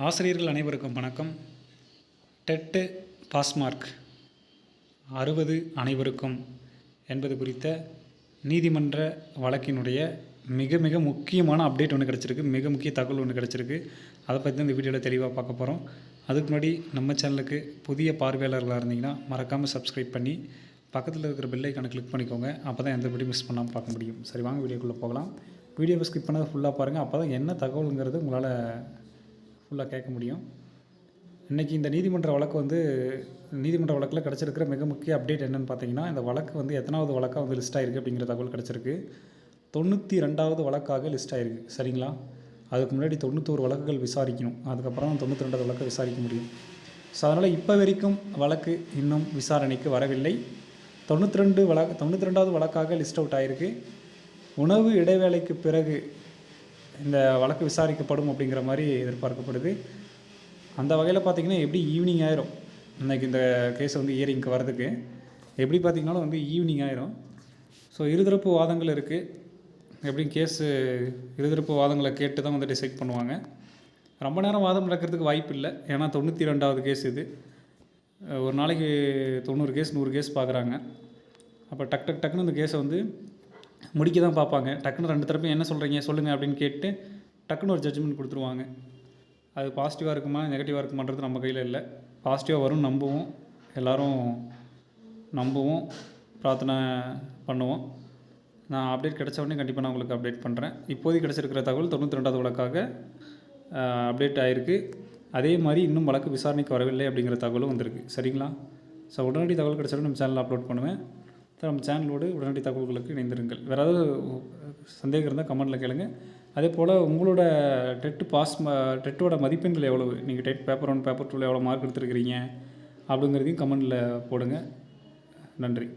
ஆசிரியர்கள் அனைவருக்கும் வணக்கம். டெட்டு பாஸ் மார்க் 60 அனைவருக்கும் என்பது குறித்த நீதிமன்ற வழக்கினுடைய மிக மிக முக்கியமான அப்டேட் ஒன்று கிடச்சிருக்கு. மிக முக்கிய தகவல் ஒன்று கிடச்சிருக்கு. அதை பற்றி தான் இந்த வீடியோவில் தெளிவாக பார்க்க போகிறோம். அதுக்கு முன்னாடி நம்ம சேனலுக்கு புதிய பார்வையாளர்களாக இருந்தீங்கன்னா மறக்காமல் சப்ஸ்கிரைப் பண்ணி பக்கத்தில் இருக்கிற பெல் ஐக்கானை கிளிக் பண்ணிக்கோங்க. அப்போ தான் எந்த வீடியோ மிஸ் பண்ணாமல் பார்க்க முடியும். சரி, வாங்க வீடியோக்குள்ளே போகலாம். வீடியோவை ஸ்கிப் பண்ணதை ஃபுல்லாக பாருங்கள். அப்போ தான் என்ன தகவலுங்கிறது உங்களால் ஃபுல்லாக கேட்க முடியும். இன்றைக்கி இந்த நீதிமன்ற வழக்கில் கிடச்சிருக்கிற மிக முக்கிய அப்டேட் என்னென்னு பார்த்தீங்கன்னா, இந்த வழக்கு எத்தனாவது வழக்காக லிஸ்ட் ஆகிருக்கு அப்படிங்கிற தகவல் கிடச்சிருக்கு. 92வது வழக்காக லிஸ்ட் ஆகிருக்கு. சரிங்களா? அதுக்கு முன்னாடி 91 வழக்குகள் விசாரிக்கணும். அதுக்கப்புறம் 92வது வழக்கை விசாரிக்க முடியும். ஸோ அதனால் இப்போ வரைக்கும் வழக்கு இன்னும் விசாரணைக்கு வரவில்லை. 92வது வழக்காக லிஸ்ட் அவுட் ஆகிருக்கு. உணவு இடைவேளைக்கு பிறகு இந்த வழக்கு விசாரிக்கப்படும் அப்படிங்கிற மாதிரி எதிர்பார்க்கப்படுது. அந்த வகையில் பார்த்திங்கன்னா எப்படி ஈவினிங் ஆயிரும். இன்றைக்கி இந்த கேஸ் ஹியரிங்க்கு வரதுக்கு எப்படி பார்த்திங்கனாலும் ஈவினிங் ஆயிரும். ஸோ இருதரப்பு வாதங்கள் இருக்குது. எப்படியும் கேஸு இருதரப்பு வாதங்களை கேட்டு தான் டிசைட் பண்ணுவாங்க. ரொம்ப நேரம் வாதம் நடக்கிறதுக்கு வாய்ப்பு இல்லை. ஏன்னா 92வது கேஸ் இது. ஒரு நாளைக்கு 90 கேஸ் 100 கேஸ் பார்க்குறாங்க. அப்போ டக்குன்னு இந்த கேஸை முடிக்க தான் பார்ப்பாங்க. டக்குன்னு 2 தரப்பையும் என்ன சொல்கிறீங்க சொல்லுங்கள் அப்படின்னு கேட்டு டக்குன்னு ஒரு ஜட்ஜ்மெண்ட் கொடுத்துருவாங்க. அது பாசிட்டிவாக இருக்குமா நெகட்டிவாக இருக்குமான்றது நம்ம கையில் இல்லை. பாசிட்டிவாக வரும் நம்புவோம், எல்லோரும் நம்புவோம், பிரார்த்தனை பண்ணுவோம். நான் அப்டேட் கிடச்ச உடனே கண்டிப்பாக நான் உங்களுக்கு அப்டேட் பண்ணுறேன். இப்போதைக்கு கிடச்சிருக்கிற தகவல் 92வது வழக்காக அப்டேட் ஆகிருக்கு. அதே மாதிரி இன்னும் வழக்கு விசாரணைக்கு வரவில்லை அப்படிங்கிற தகவலும் வந்திருக்கு. சரிங்களா? ஸோ உடனடி தகவல் கிடச்சாலும் நம்ம சேனலில் அப்லோட் பண்ணுவேன். நம்ம சேனலோடு உடனடி தகவல்களுக்கு இணைந்திருங்கள். வேறு ஏதாவது சந்தேகம் இருந்தால் கமெண்ட்டில் கேளுங்க. அதே போல் உங்களோட டெட்டோட மதிப்பெண்கள் எவ்வளவு, நீங்கள் டெட் பேப்பர் 1 பேப்பர் 2 எவ்வளோ மார்க் எடுத்துருக்கிறீங்க அப்படிங்கிறதையும் கமெண்ட்டில் போடுங்க. நன்றி.